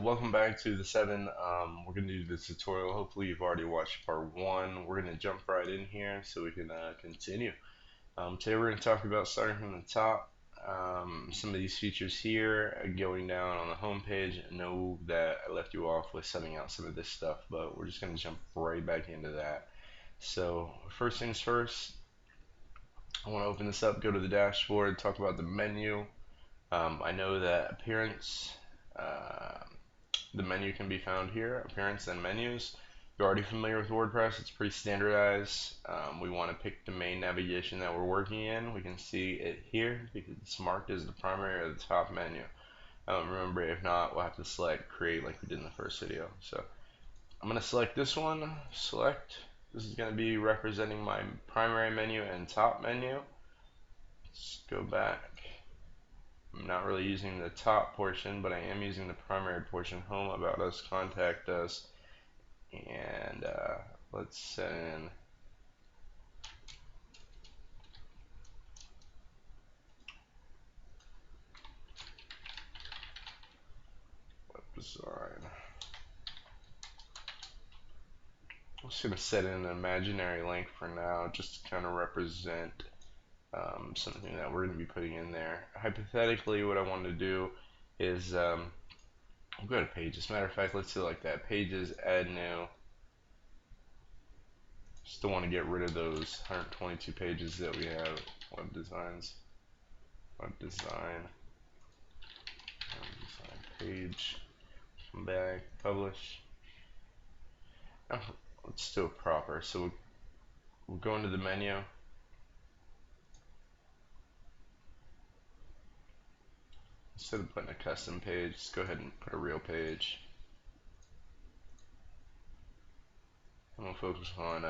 welcome back to the 7. We're going to do this tutorial. Hopefully you've already watched part 1. We're going to jump right in here so we can continue. Today we're going to talk about starting from the top. Some of these features here, going down on the home page. I know that I left you off with setting out some of this stuff, but we're just going to jump right back into that. So first things first, I want to open this up, go to the dashboard, talk about the menu. I know that appearance, the menu can be found here, appearance and menus. If you're already familiar with WordPress, it's pretty standardized. We want to pick the main navigation that we're working in. We can see it here because it's marked as the primary or the top menu. Remember, if not, we'll have to select create like we did in the first video. So I'm going to select this one, select. This is going to be representing my primary menu and top menu. Let's go back. I'm not really using the top portion, but I am using the primary portion, home, about us, contact us, and let's set in web design. I'm just going to set in an imaginary link for now, just to kind of represent something that we're going to be putting in there. Hypothetically, what I want to do is we'll go to pages. As a matter of fact, let's do like that. Pages, add new. Still want to get rid of those 122 pages that we have. Web designs, web design, page, come back, publish. Now, let's do it proper. So we'll go into the menu. Instead of putting a custom page, just go ahead and put a real page. And we'll focus on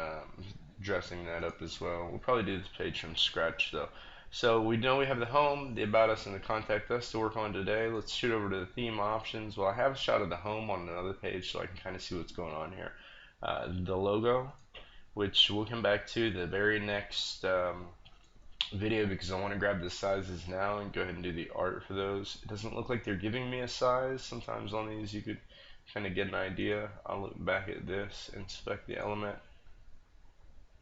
dressing that up as well. We'll probably do this page from scratch though. So we know we have the home, the about us, and the contact us to work on today. Let's shoot over to the theme options. Well, I have a shot of the home on another page so I can kind of see what's going on here. The logo, which we'll come back to the very next video because I want to grab the sizes now and go ahead and do the art for those. It doesn't look like they're giving me a size. Sometimes on these you could kind of get an idea. I'll look back at this, inspect the element,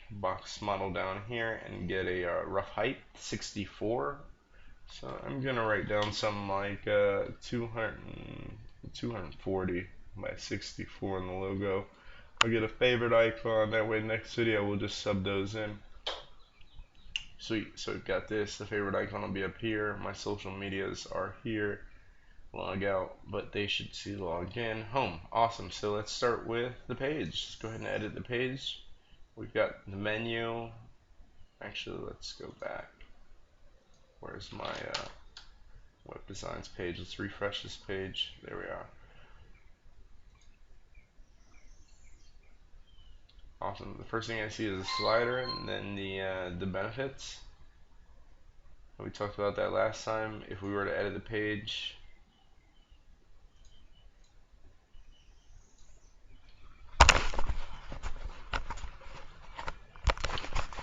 box model down here, and get a rough height, 64. So I'm gonna write down something like 240 by 64 in the logo. I'll get a favorite icon, that way next video we'll just sub those in. Sweet, so we've got this, the favorite icon will be up here, my social medias are here, log out, but they should see log in, home, awesome. So let's start with the page. Let's go ahead and edit the page. We've got the menu. Actually, let's go back. Where's my web designs page? Let's refresh this page. There we are. Awesome. The first thing I see is a slider, and then the benefits. We talked about that last time. If we were to edit the page,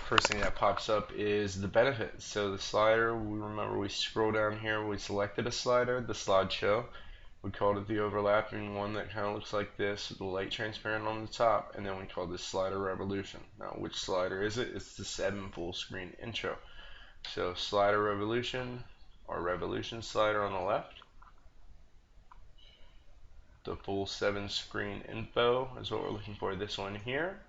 first thing that pops up is the benefits. So the slider, we remember we scroll down here, we selected a slider, the slideshow. We called it the overlapping one that kind of looks like this with the light transparent on the top, and then we called this slider revolution. Now which slider is it? It's the 7 full screen intro. So slider revolution, or revolution slider on the left. The full 7 screen info is what we're looking for, this one here.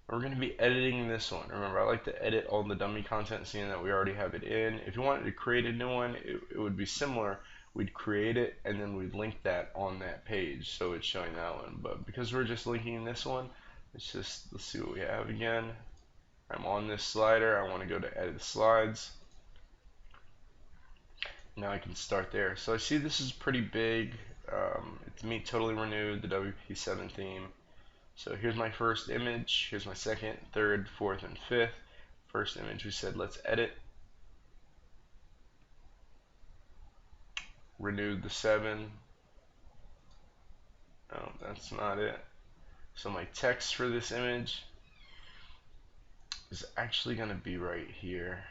We're going to be editing this one. Remember, I like to edit all the dummy content, seeing that we already have it in. If you wanted to create a new one, it would be similar. We'd create it and then we'd link that on that page, so it's showing that one. But because we're just linking this one, let's see what we have again. I'm on this slider. I want to go to edit slides. Now I can start there. So I see this is pretty big. It's me totally renewed, the WP7 theme. So here's my first image, here's my second, third, fourth, and fifth. First image we said let's edit. Renewed the 7. Oh, that's not it. So my text for this image is actually going to be right here.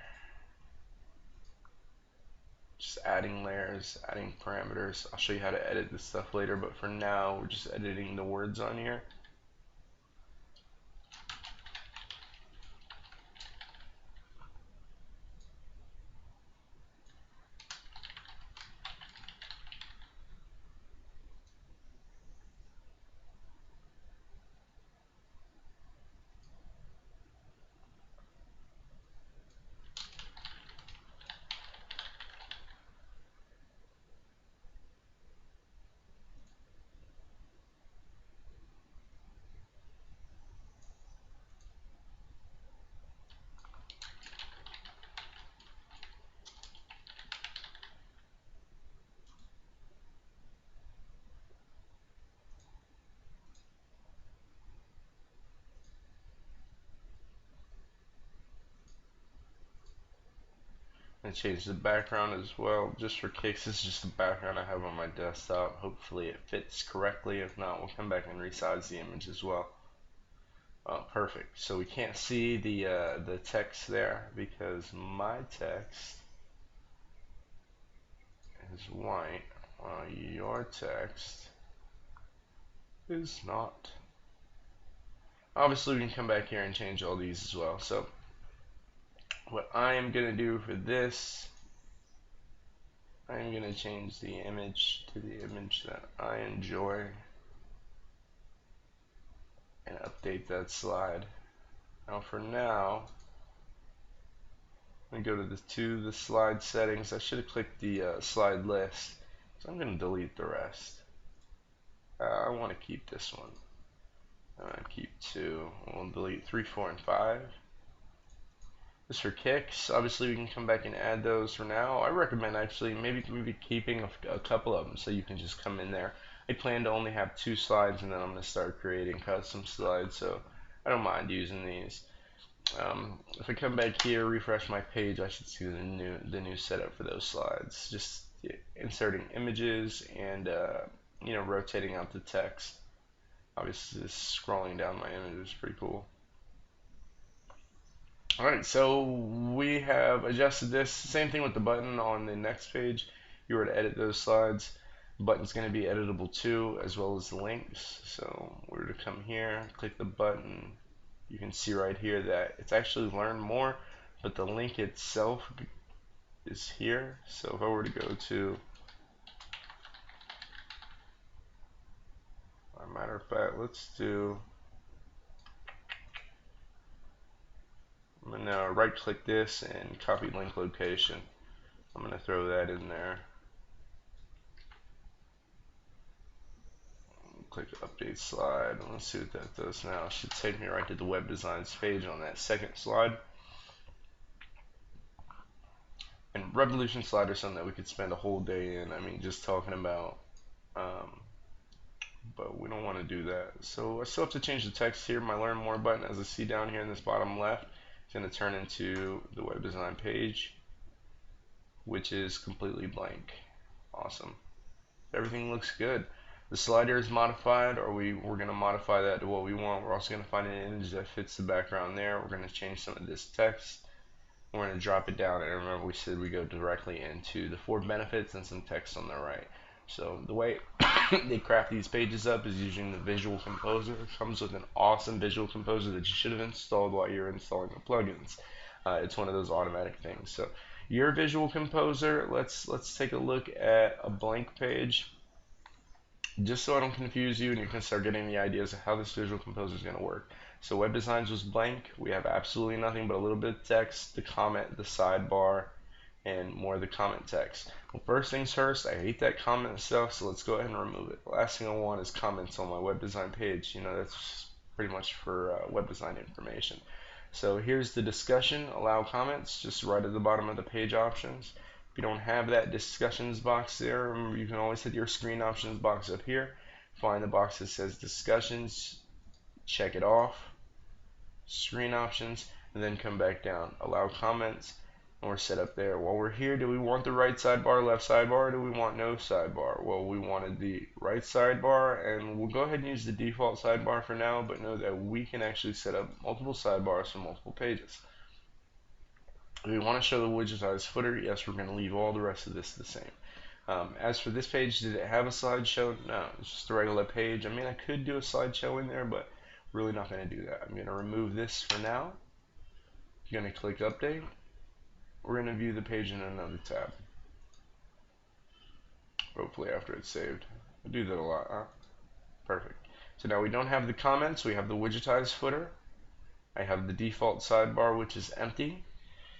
just adding layers, adding parameters. I'll show you how to edit this stuff later, but for now we're just editing the words on here. And change the background as well, just for kicks. This is just the background I have on my desktop. Hopefully it fits correctly. If not, we'll come back and resize the image as well. Perfect. So we can't see the text there because my text is white, while your text is not. Obviously, we can come back here and change all these as well. So what I am going to do for this, I am going to change the image to the image that I enjoy and update that slide. Now for now, I'm going to go to the slide settings. I should have clicked the slide list, so I'm going to delete the rest. I want to keep this one. I'm going to keep 2. We'll delete 3, 4, and 5. Just for kicks, obviously we can come back and add those for now. I recommend actually maybe keeping a couple of them so you can just come in there. I plan to only have 2 slides, and then I'm going to start creating custom slides, so I don't mind using these. If I come back here, refresh my page, I should see the new setup for those slides. Just inserting images and rotating out the text. Obviously, just scrolling down my image is pretty cool. Alright, so we have adjusted this. Same thing with the button on the next page. If you were to edit those slides, the button's going to be editable too, as well as the links. So we were to come here, click the button. You can see right here that it's actually learn more, but the link itself is here. So if I were to go to, as a matter of fact, let's do, I'm going to right click this and copy link location. I'm going to throw that in there. Click update slide. Let's see what that does now. It should take me right to the web designs page on that second slide. And Revolution slide is something that we could spend a whole day in. I mean, just talking about. But we don't want to do that. So I still have to change the text here. My learn more button, as I see down here in this bottom left, is going to turn into the web design page, which is completely blank. Awesome. Everything looks good. The slider is modified, or we're going to modify that to what we want. We're also going to find an image that fits the background there. We're going to change some of this text. We're going to drop it down, and remember we said we go directly into the 4 benefits and some text on the right. So the way they craft these pages up is using the Visual Composer. It comes with an awesome Visual Composer that you should have installed while you're installing the plugins. It's one of those automatic things. So your Visual Composer, let's take a look at a blank page, just so I don't confuse you and you can start getting the ideas of how this Visual Composer is going to work. So web designs was blank. We have absolutely nothing but a little bit of text, the comment, the sidebar, and more of the comment text. Well, first things first, I hate that comment stuff, so let's go ahead and remove it. The last thing I want is comments on my web design page. You know, that's pretty much for web design information. So here's the discussion, allow comments, just right at the bottom of the page options. If you don't have that discussions box there, remember you can always hit your screen options box up here, find the box that says discussions, check it off, screen options, and then come back down, allow comments, and we're set up there. While we're here, do we want the right sidebar, left sidebar, or do we want no sidebar? Well, we wanted the right sidebar, and we'll go ahead and use the default sidebar for now, but know that we can actually set up multiple sidebars for multiple pages. If we want to show the widgetized footer, yes, we're going to leave all the rest of this the same. As for this page, did it have a slideshow? No, it's just a regular page. I mean, I could do a slideshow in there, but really not going to do that. I'm going to remove this for now. I'm going to click update. We're going to view the page in another tab. Hopefully after it's saved. I do that a lot, huh? Perfect. So now we don't have the comments, we have the widgetized footer. I have the default sidebar, which is empty,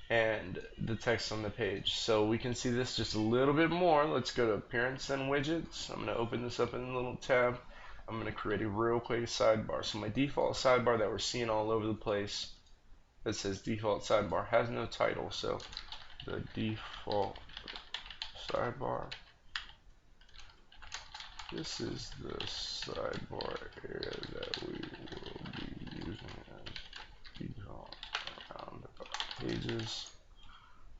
and the text on the page. So we can see this just a little bit more. Let's go to appearance and widgets. I'm going to open this up in a little tab. I'm going to create a real quick sidebar. So my default sidebar that we're seeing all over the place that says default sidebar has no title. So the default sidebar, this is the sidebar area that we will be using as default around pages.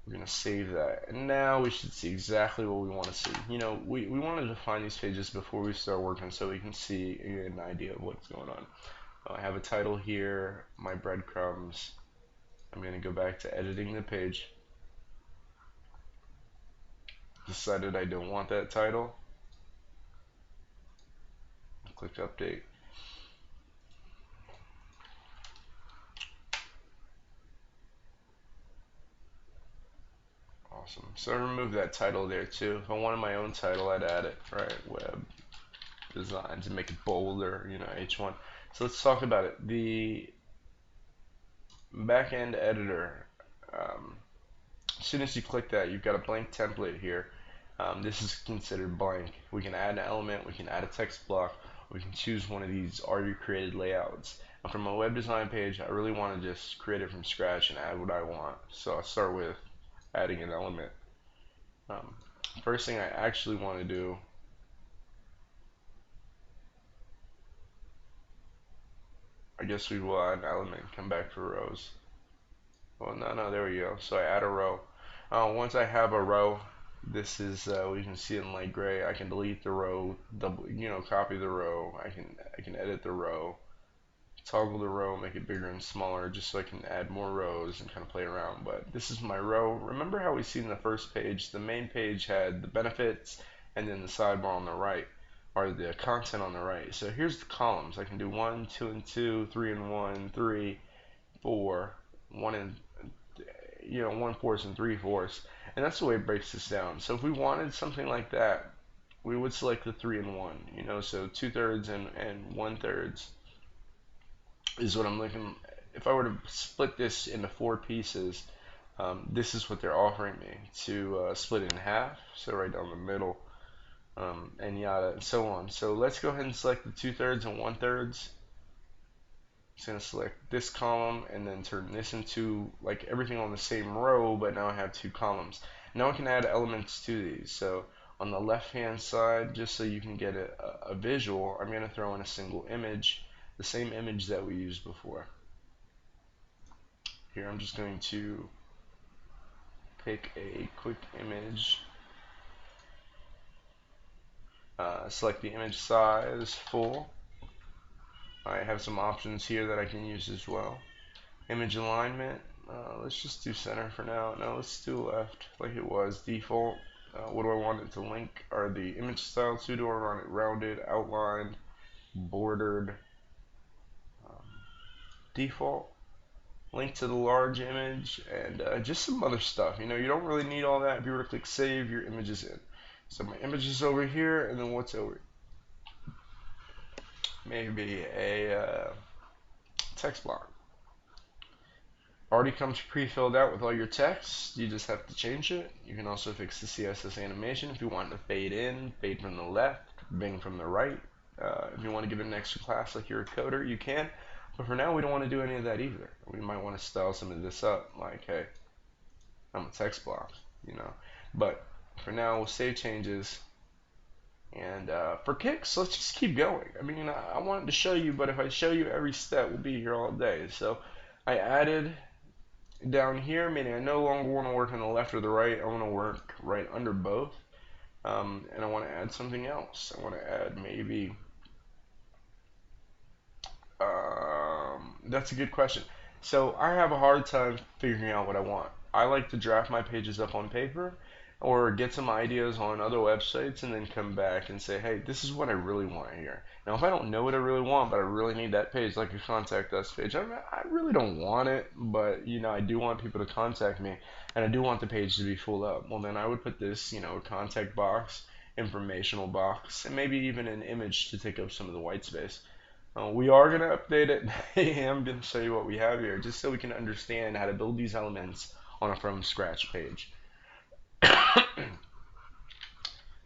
We're going to save that. And now we should see exactly what we want to see. You know, we want to define these pages before we start working so we can see an idea of what's going on. I have a title here, my breadcrumbs. I'm going to go back to editing the page. Decided I don't want that title. Click update. Awesome. So I removed that title there too. If I wanted my own title, I'd add it, right? Web design to make it bolder, you know, H1. So let's talk about it. The backend editor, as soon as you click that, you've got a blank template here. This is considered blank. We can add an element, we can add a text block, we can choose one of these already created layouts. And from a web design page, I really want to just create it from scratch and add what I want. So I'll start with adding an element. First thing I actually want to do, I guess we will add an element, come back for rows. Well, no, there we go. So I add a row. Once I have a row, this is we can see it in light gray. I can delete the row, copy the row. I can edit the row, toggle the row, make it bigger and smaller, just so I can add more rows and kind of play around. But this is my row. Remember how we see in the first page, the main page had the benefits, and then the sidebar on the right, or the content on the right. So here's the columns. I can do 1, 2, and 2, 3 and 1, 3, 4, 1 and 1/4 and 3/4, and that's the way it breaks this down. So if we wanted something like that, we would select the 3 and 1, so 2/3 and 1/3 is what I'm looking. If I were to split this into 4 pieces, this is what they're offering me to split it in half, so right down the middle, and yada and so on. So let's go ahead and select the 2/3 and 1/3. It's going to select this column and then turn this into like everything on the same row, but now I have 2 columns. Now I can add elements to these. So on the left hand side, just so you can get a visual, I'm going to throw in a single image, the same image that we used before. Here I'm just going to pick a quick image, select the image size full. I have some options here that I can use as well. Image alignment, let's just do center for now. No, let's do left like it was default. What do I want it to link? Or the image style to? Do I want it rounded, outlined, bordered? Default. Link to the large image, and just some other stuff. You don't really need all that. If you were to click save, your image is in. So my image is over here, and then what's over? Maybe a text block. Already comes pre-filled out with all your text. You just have to change it. You can also fix the CSS animation if you want to fade in, fade from the left, bang from the right. If you want to give it an extra class like you're a coder, you can. But for now, we don't want to do any of that either. We might want to style some of this up, like, hey, I'm a text block, But for now, we'll save changes. And for kicks, let's just keep going. I mean, I wanted to show you, but if I show you every step, we'll be here all day. So I added down here, meaning I no longer want to work on the left or the right. I want to work right under both. And I want to add something else. I want to add maybe, that's a good question. So I have a hard time figuring out what I want. I like to draft my pages up on paper or get some ideas on other websites and then come back and say, hey, this is what I really want here. Now, if I don't know what I really want, but I really need that page, like a contact us page, I really don't want it, but I do want people to contact me, and I do want the page to be full up. Well, then I would put this, contact box, informational box, and maybe even an image to take up some of the white space. We are going to update it. I am going to show you what we have here, just so we can understand how to build these elements on a from scratch page.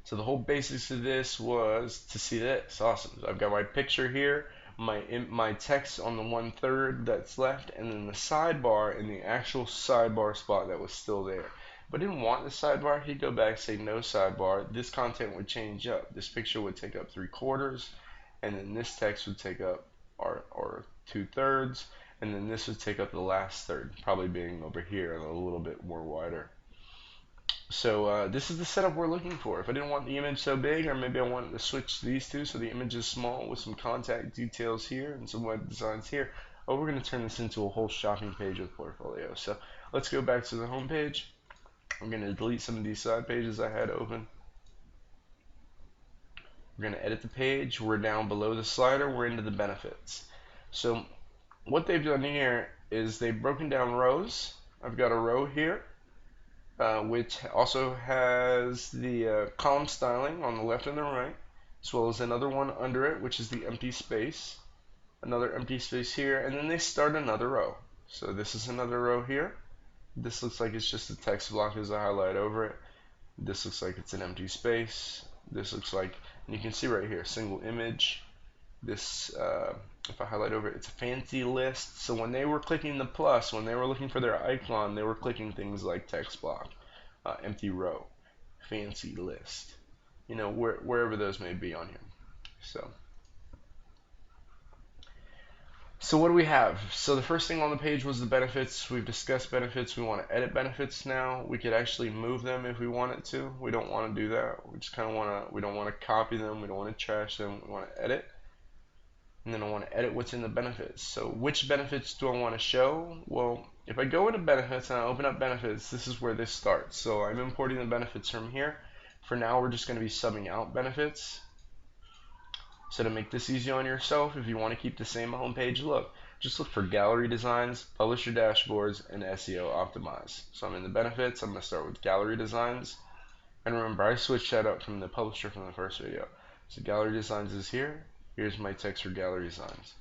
So the whole basis of this was to see this. Awesome. So I've got my picture here, my text on the 1/3 that's left, and then the sidebar in the actual sidebar spot that was still there. If I didn't want the sidebar, he'd go back, say no sidebar. This content would change up. This picture would take up 3/4, and then this text would take up our 2/3, and then this would take up the last third, probably being over here and a little bit more wider. So this is the setup we're looking for. If I didn't want the image so big, or maybe I wanted to switch these two so the image is small with some contact details here and some web designs here, we're going to turn this into a whole shopping page with portfolio. So let's go back to the home page. I'm going to delete some of these side pages I had open. We're going to edit the page. We're down below the slider. We're into the benefits. So what they've done here is they've broken down rows. I've got a row here, which also has the column styling on the left and the right, as well as another one under it, which is the empty space, another empty space here, and then they start another row. So this is another row here. This looks like it's just a text block as a highlight over it. This looks like it's an empty space. This looks like, and you can see right here, single image. This, if I highlight over it, it's a fancy list. So when they were clicking the plus, when they were looking for their icon, they were clicking things like text block, empty row, fancy list, wherever those may be on here. So what do we have? So the first thing on the page was the benefits. We've discussed benefits. We want to edit benefits now. We could actually move them if we wanted to. We don't want to do that. We just kind of want to, we don't want to copy them. We don't want to trash them. We want to edit. And then I want to edit what's in the benefits. So which benefits do I want to show? Well, if I go into benefits and I open up benefits, this is where this starts. So I'm importing the benefits from here. For now, we're just going to be subbing out benefits. So to make this easy on yourself, if you want to keep the same homepage look, just look for gallery designs, publisher dashboards, and SEO optimize. So I'm in the benefits. I'm going to start with gallery designs. And remember, I switched that up from the publisher from the first video. So gallery designs is here. Here's my text for gallery designs.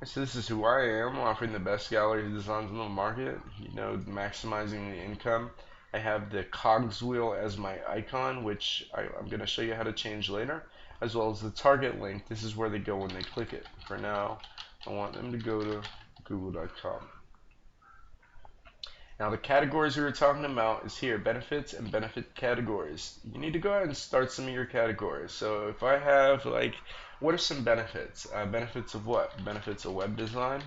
So this is who I am, offering the best gallery designs on the market, maximizing the income. I have the cogs wheel as my icon, which I'm going to show you how to change later, as well as the target link. This is where they go when they click it. For now, I want them to go to google.com. Now the categories we were talking about is here, benefits and benefit categories. You need to go ahead and start some of your categories. So if I have what are some benefits? Benefits of what? Benefits of web design,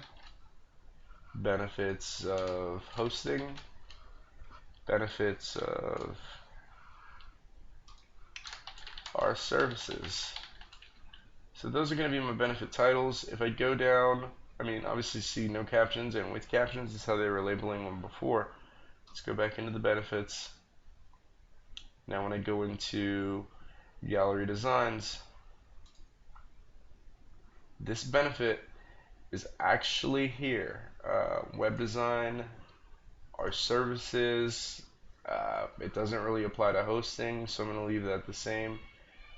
benefits of hosting, benefits of our services. So those are going to be my benefit titles. If I go down, obviously see no captions and with captions is how they were labeling them before. Let's go back into the benefits. Now when I go into gallery designs, this benefit is actually here. Web design, our services, it doesn't really apply to hosting, so I'm going to leave that the same.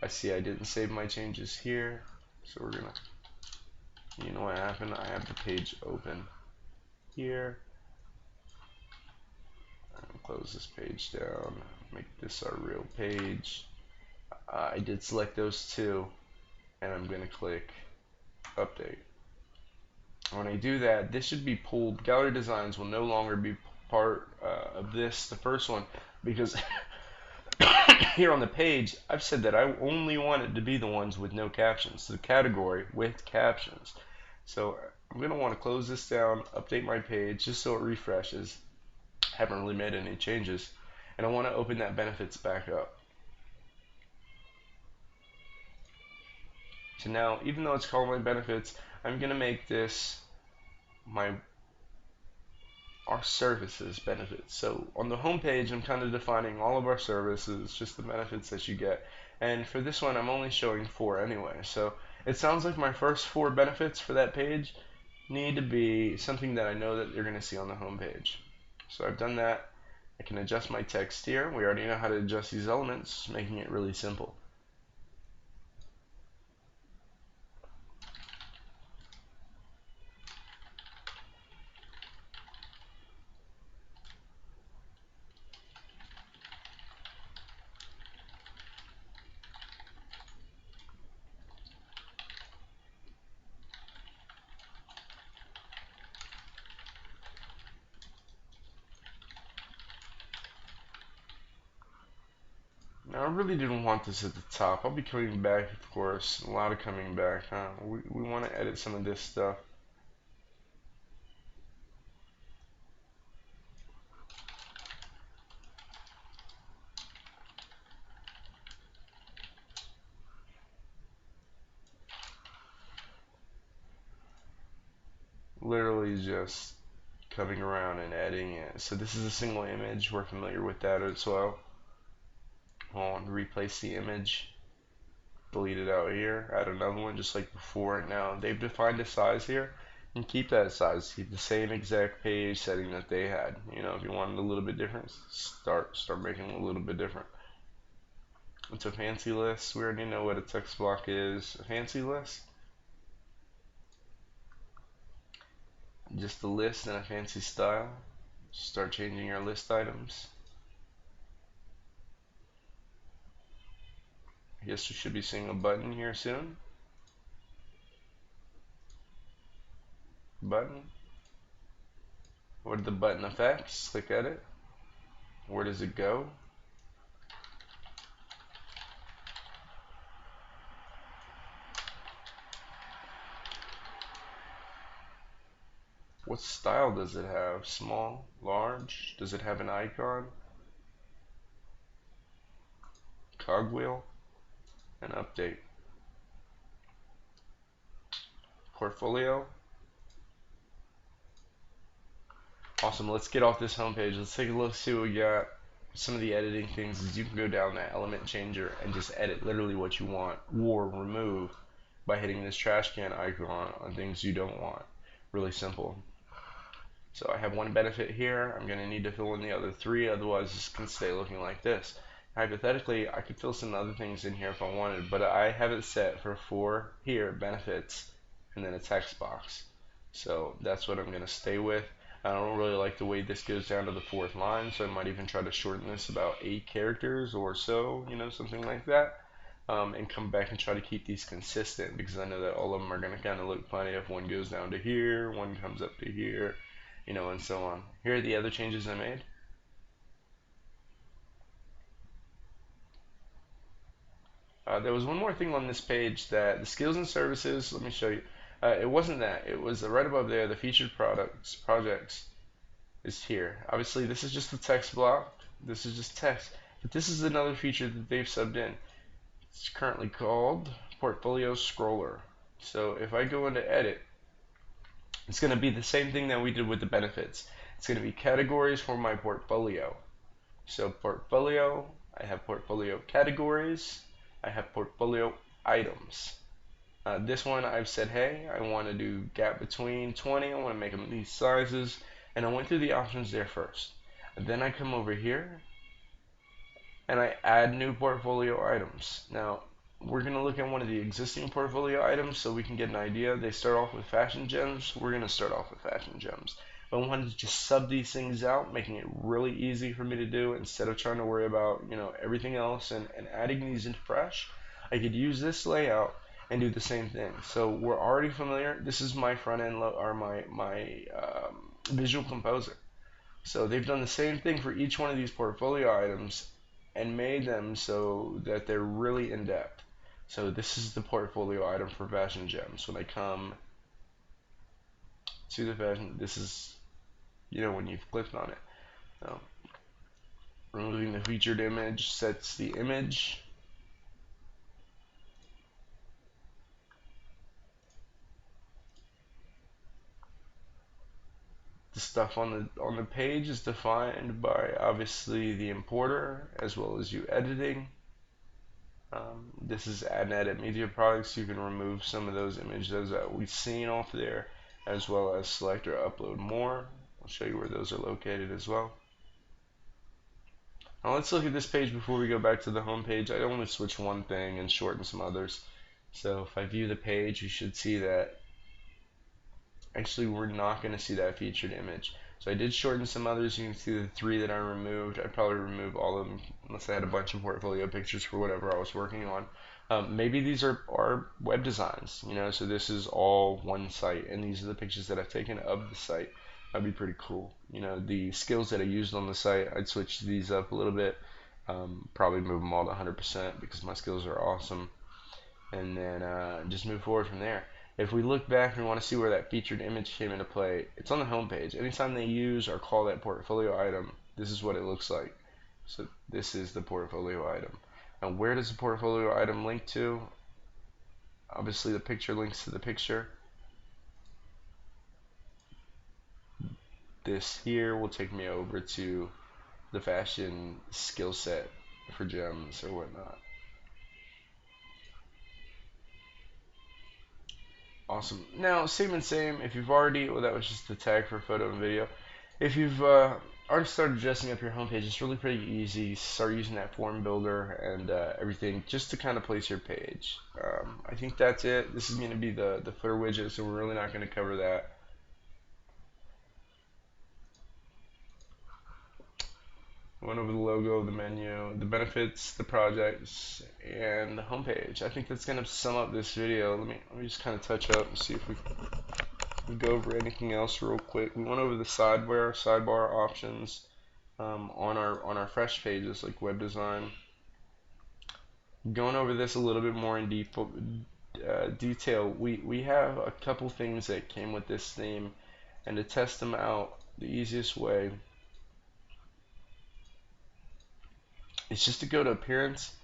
I see I didn't save my changes here, so we're going to, you know what happened? I have the page open here. Close this page down, make this our real page. I did select those two, and I'm going to click update. When I do that, this should be pulled. Gallery designs will no longer be part of this, the first one, because here on the page, I've said that I only want it to be the ones with no captions, the category with captions. So I'm going to want to close this down, update my page just so it refreshes. Haven't really made any changes, and I want to open that benefits back up. So now, even though it's called my benefits, I'm gonna make this my our services benefits. So on the home page, I'm kind of defining all of our services, just the benefits that you get. And for this one, I'm only showing 4 anyway. So it sounds like my first 4 benefits for that page need to be something that I know that you're going to see on the home page. So I've done that. I can adjust my text here. We already know how to adjust these elements, making it really simple. Now, I really didn't want this at the top. I'll be coming back, of course. A lot of coming back, huh? We want to edit some of this stuff. Literally just coming around and editing it. So this is a single image. We're familiar with that as well. I'll replace the image. Delete it out here. Add another one just like before. Now they've defined a size here. And keep that size. Keep the same exact page setting that they had. You know, if you want it a little bit different, start making it a little bit different. It's a fancy list. We already know what a text block is. A fancy list. Just a list in a fancy style. Start changing your list items. I guess we should be seeing a button here soon. Button. What are the button effects? Click edit. Where does it go? What style does it have? Small? Large? Does it have an icon? Cogwheel? An update. Portfolio? Awesome, let's get off this homepage. Let's take a look, see what we got. Some of the editing things is you can go down that element changer and just edit literally what you want or remove by hitting this trash can icon on things you don't want. Really simple. So I have one benefit here. I'm going to need to fill in the other 3, otherwise this can stay looking like this. Hypothetically, I could fill some other things in here if I wanted, but I have it set for 4 here, benefits, and then a text box. So that's what I'm going to stay with. I don't really like the way this goes down to the 4th line, so I might even try to shorten this about 8 characters or so, you know, something like that. And come back and try to keep these consistent, because I know that all of them are going to kind of look funny if one goes down to here, one comes up to here, you know, and so on. Here are the other changes I made. There was one more thing on this page, that the skills and services, let me show you. It wasn't that. It was right above there, the featured projects is here. Obviously, this is just the text block. This is just text. But this is another feature that they've subbed in. It's currently called Portfolio Scroller. So if I go into edit, it's going to be the same thing that we did with the benefits. It's going to be categories for my portfolio. So portfolio, I have portfolio categories, I have portfolio items. This one I've said, hey, I want to do gap between 20, I want to make them these sizes, and I went through the options there first. And then I come over here and I add new portfolio items. Now, we're going to look at one of the existing portfolio items so we can get an idea. They start off with fashion gems. We're going to start off with fashion gems. But I wanted to just sub these things out, making it really easy for me to do instead of trying to worry about, you know, everything else and adding these into fresh. I could use this layout and do the same thing. So we're already familiar. This is my front end or my visual composer. So they've done the same thing for each one of these portfolio items and made them so that they're really in depth. So this is the portfolio item for fashion gems. When I come to the fashion, this is, you know, when you've clicked on it. Removing the featured image sets the image. The stuff on the page is defined by obviously the importer as well as you editing. This is add and edit media products. You can remove some of those images that we've seen off there, as well as select or upload more. I'll show you where those are located as well. Now let's look at this page before we go back to the home page. I only switch one thing and shorten some others. So if I view the page, you should see that actually we're not going to see that featured image. So I did shorten some others. You can see the 3 that I removed. I'd probably remove all of them unless I had a bunch of portfolio pictures for whatever I was working on. Maybe these are web designs, you know, so this is all one site, and these are the pictures that I've taken of the site. That'd be pretty cool. You know, the skills that I used on the site, I'd switch these up a little bit. Probably move them all to 100% because my skills are awesome, and then just move forward from there. If we look back and want to see where that featured image came into play, it's on the home page. Anytime they use or call that portfolio item, this is what it looks like. So this is the portfolio item. And where does the portfolio item link to? Obviously the picture links to the picture. This here will take me over to the fashion skill set for gems or whatnot. Awesome. Now, same and same, if you've already, well, that was just the tag for photo and video. If you've already started dressing up your homepage, it's really pretty easy. Start using that form builder and everything just to kind of place your page. I think that's it. This is going to be the footer widget, so we're really not going to cover that. Went over the logo, the menu, the benefits, the projects, and the homepage. I think that's going to sum up this video. Let me just kind of touch up and see if we go over anything else real quick. We went over the sidebar options on our fresh pages like web design. Going over this a little bit more in detail. We have a couple things that came with this theme, and to test them out, the easiest way is just to go to appearance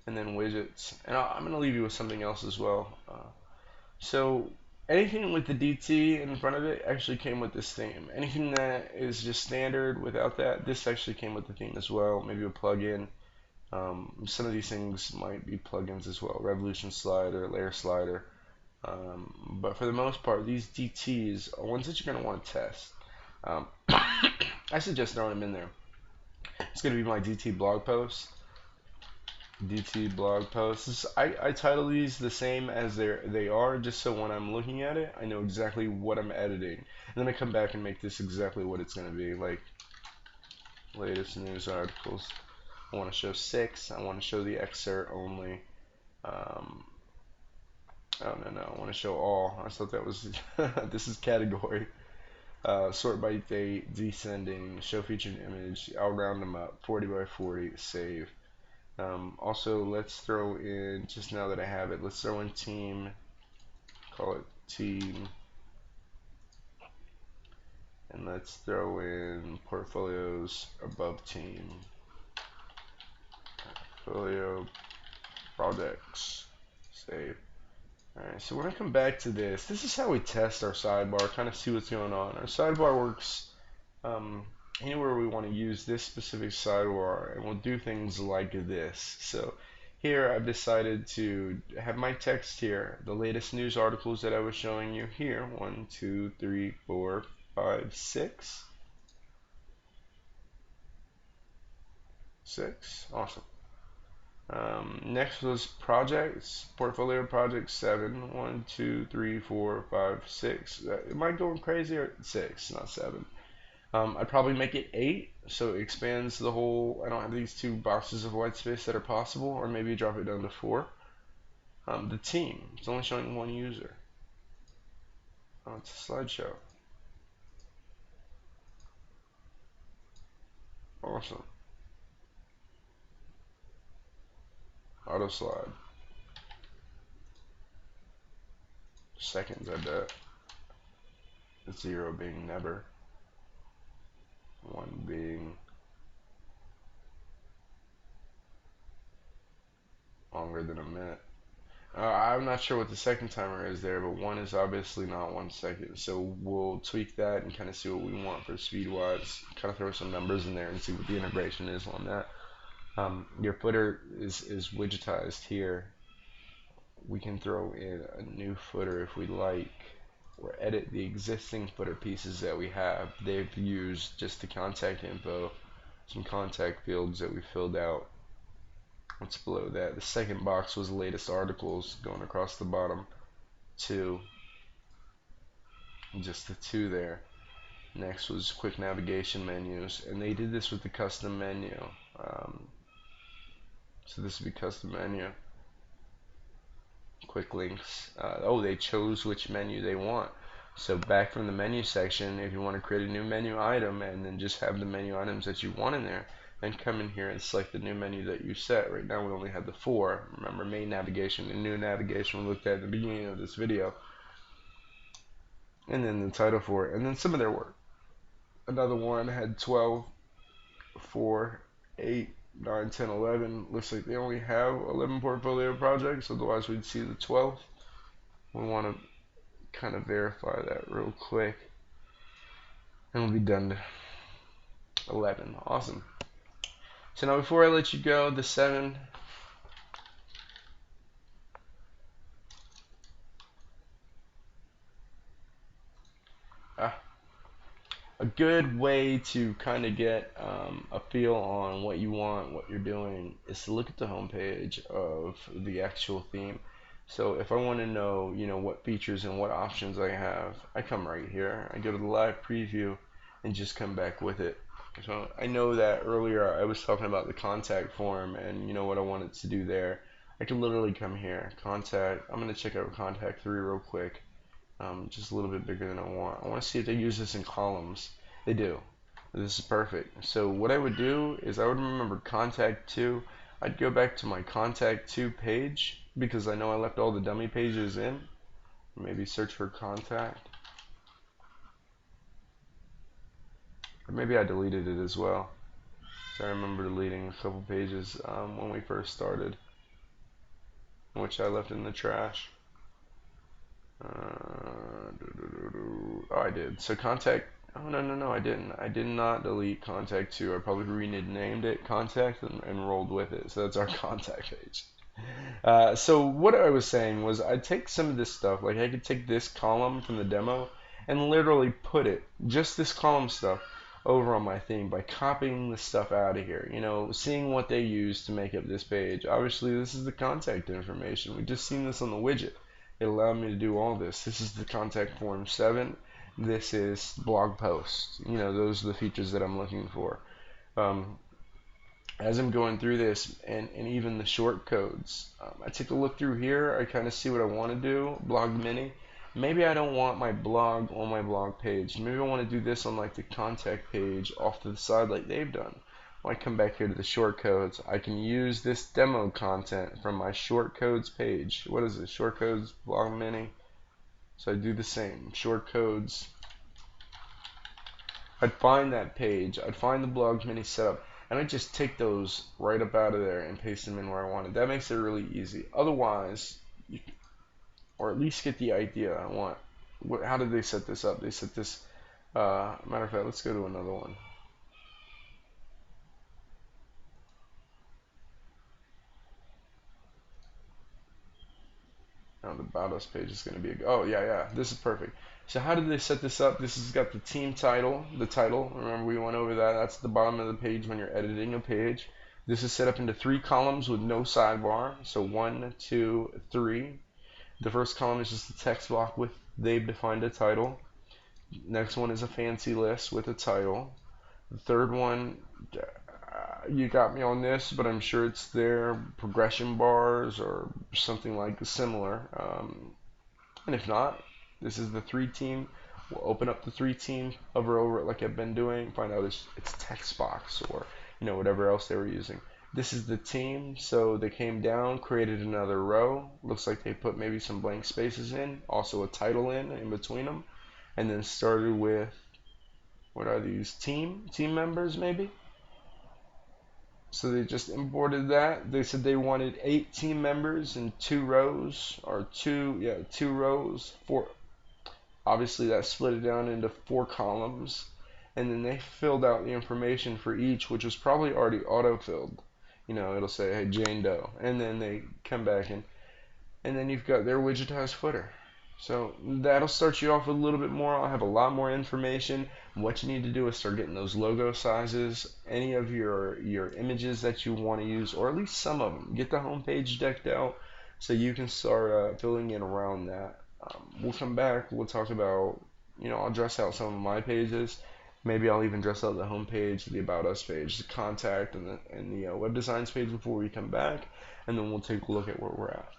and then widgets. And I'm going to leave you with something else as well. So anything with the DT in front of it actually came with this theme. Anything that is just standard without that, this actually came with the theme as well. Maybe a plugin. Some of these things might be plugins as well. Revolution slider, layer slider. But for the most part, these DTs are ones that you're going to want to test. I suggest throwing them in there. It's going to be my DT blog post. DT blog posts. I title these the same as they are, just so when I'm looking at it, I know exactly what I'm editing. And then I come back and make this exactly what it's going to be. Like, latest news articles. I want to show 6. I want to show the excerpt only. Oh, no, I want to show all. I thought that was, this is category. Sort by date, descending, show featured image. I'll round them up. 40 by 40, save. Also, let's throw in, just now that I have it, let's throw in team, call it team, and let's throw in portfolios above team, portfolio projects, save. Alright, so when I come back to this is how we test our sidebar, kind of see what's going on. Our sidebar works anywhere we want to use this specific sidebar, and we'll do things like this. So here I've decided to have my text here, the latest news articles that I was showing you here. 1, 2, 3, 4, 5, 6. 6. Awesome. Next was projects, portfolio project 7. 1, 2, 3, 4, 5, 6. Am I going crazy? Or 6, not 7. I'd probably make it 8, so it expands the whole. I don't have these 2 boxes of white space that are possible, or maybe drop it down to 4. The team, it's only showing 1 user. Oh, it's a slideshow. Awesome. Auto slide. Seconds, I bet. 0 being never. 1 being longer than a minute. I'm not sure what the second timer is there, but one is obviously not 1 second. So we'll tweak that and kind of see what we want for speed wise. Kind of throw some numbers in there and see what the integration is on that. Your footer is widgetized here. We can throw in a new footer if we like, or edit the existing footer pieces that we have. They've used just the contact info, some contact fields that we filled out. What's below that? The second box was the latest articles going across the bottom. Two, just the two there. Next was quick navigation menus, and they did this with the custom menu. So this would be custom menu. Quick links. Oh, they chose which menu they want. So back from the menu section, if you want to create a new menu item and then just have the menu items that you want in there, then come in here and select the new menu that you set. Right now we only have the 4. Remember, main navigation and new navigation we looked at the beginning of this video. And then the title for it, and then some of their work. Another one had 12, 4, 8, 9, 10, 11. Looks like they only have 11 portfolio projects, otherwise we'd see the 12th. We want to kind of verify that real quick, and we'll be done to 11. Awesome. So now before I let you go, the 7. A good way to kind of get a feel on what you want, what you're doing, is to look at the home page of the actual theme. So if I want to know, what features and what options I have, I come right here. I go to the live preview and just come back with it. So I know that earlier I was talking about the contact form and what I wanted to do there. I can literally come here, contact. I'm going to check out contact 3 real quick. Just a little bit bigger than I want. I want to see if they use this in columns. They do. This is perfect. So what I would do is I would remember contact 2. I'd go back to my contact 2 page because I know I left all the dummy pages in. Maybe search for contact. Or maybe I deleted it as well. So I remember deleting a couple pages when we first started, which I left in the trash. Oh, I did. So contact. Oh, no, I didn't. I did not delete contact 2. I probably renamed it contact and rolled with it. So that's our contact page. So what I was saying was I'd take some of this stuff, like I could take this column from the demo and literally put it, just this column stuff, over on my theme by copying the stuff out of here. Seeing what they use to make up this page. Obviously, this is the contact information. We just seen this on the widget. It allowed me to do all this. This is the contact form 7. This is blog post. Those are the features that I'm looking for. As I'm going through this, and even the short codes, I take a look through here. I kind of see what I want to do. Blog mini. Maybe I don't want my blog on my blog page. Maybe I want to do this on like the contact page off to the side like they've done. When I come back here to the short codes, I can use this demo content from my short codes page. What is it? Short codes blog mini. So I do the same. Short codes. I'd find that page. I'd find the blog mini setup. And I just take those right up out of there and paste them in where I want it. That makes it really easy. Otherwise, or at least get the idea I want. How did they set this up? They set this, matter of fact, let's go to another one. Now the About Us page is going to be, oh yeah, this is perfect. So how did they set this up? This has got the team title, the title. Remember we went over that. That's the bottom of the page when you're editing a page. This is set up into 3 columns with no sidebar. So 1, 2, 3. The first column is just a text block with they've defined a title. Next one is a fancy list with a title. The third one, you got me on this, but I'm sure it's their progression bars or something like similar. And if not, this is the 3 team. We'll open up the 3 team, hover over it like I've been doing, find out it's text box or whatever else they were using. This is the team, so they came down, created another row. Looks like they put maybe some blank spaces in, also a title in between them, and then started with, what are these, team members maybe? So they just imported that. They said they wanted 8 team members in 2 rows, or two rows. Four. Obviously, that split it down into 4 columns, and then they filled out the information for each, which was probably already auto-filled. It'll say, "Hey, Jane Doe," and then they come back and then you've got their widgetized footer. So that'll start you off with a little bit more. I'll have a lot more information. What you need to do is start getting those logo sizes, any of your images that you want to use, or at least some of them. Get the homepage decked out so you can start filling in around that. We'll come back. We'll talk about, I'll dress out some of my pages. Maybe I'll even dress out the homepage, the About Us page, the contact, and the web designs page before we come back, and then we'll take a look at where we're at.